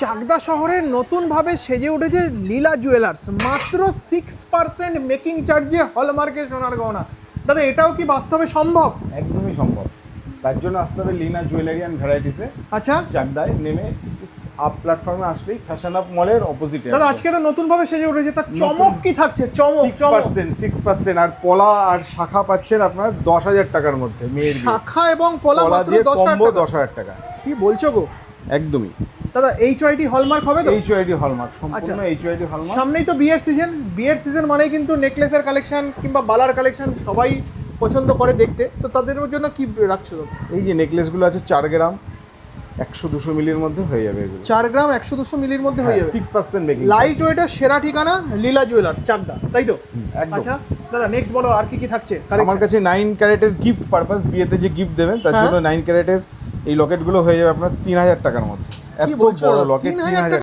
চাকদা শহরে নতুনভাবে সেজে উঠেছে লীলা জুয়েলার্স, মাত্র 6% মেকিং চার্জে হলমার্কের সোনার গহনা। দাদা এটাও কি বাস্তবে সম্ভব? একদমই সম্ভব। তার জন্য আসতে হবে লিনা জুয়েলারি অ্যান্ড ভ্যারাইটিসে, আচ্ছা চাকদায় নেমে আপ প্ল্যাটফর্মে আসলেই ফ্যাশন আপ মলের অপোজিটে। দাদা আজকে তো নতুনভাবে সেজে উঠেছে, তার চমক কি থাকছে? চমক চমক 6% আর পলা আর শাখা পাচ্ছেন আপনার 10,000 টাকার মধ্যে। মেয়ের বিয়ে। শাখা এবং পলা পলা মাত্র দিয়ে 10,000 কম্বো টাকা। 10,000 টাকা। কি বলছো গো? একদমই। দাদা HYD হলমার্ক হবে তো? HYD হলমার্ক, আচ্ছা। সম্পূর্ণ HYD হলমার্ক। সামনেই তো বিয়ের সিজন মানেই কিন্তু নেকলেসের কালেকশন কিংবা বালার কালেকশন সবাই পছন্দ করে দেখতে, তো তাদের জন্য কি রাখছো দাদা? এই যে নেকলেসগুলো আছে 4 গ্রাম 100-200 মিলির মধ্যে হয়ে যাবে এগুলো। 4 গ্রাম 100-200 মিলির মধ্যে হয়ে যাবে। 6% মেকিং। লাইট ওয়েটের সেরা ঠিকানা লীলা জুয়েলার্স চাকদা, তাই তো? একদম। আচ্ছা দাদা নেক্সট বলো আর কি কি থাকছে আমার collection? কাছে 9 ক্যারেটের গিফট পারপাস, বিয়েতে যে গিফট দেবেন তার হ্যাঁ। জন্য 9 ক্যারেটের এই লকেটগুলো হয়ে যাবে আপনার 3,000 টাকার মধ্যে। কি এত বলছো? বড় লকেট 3,000 3,000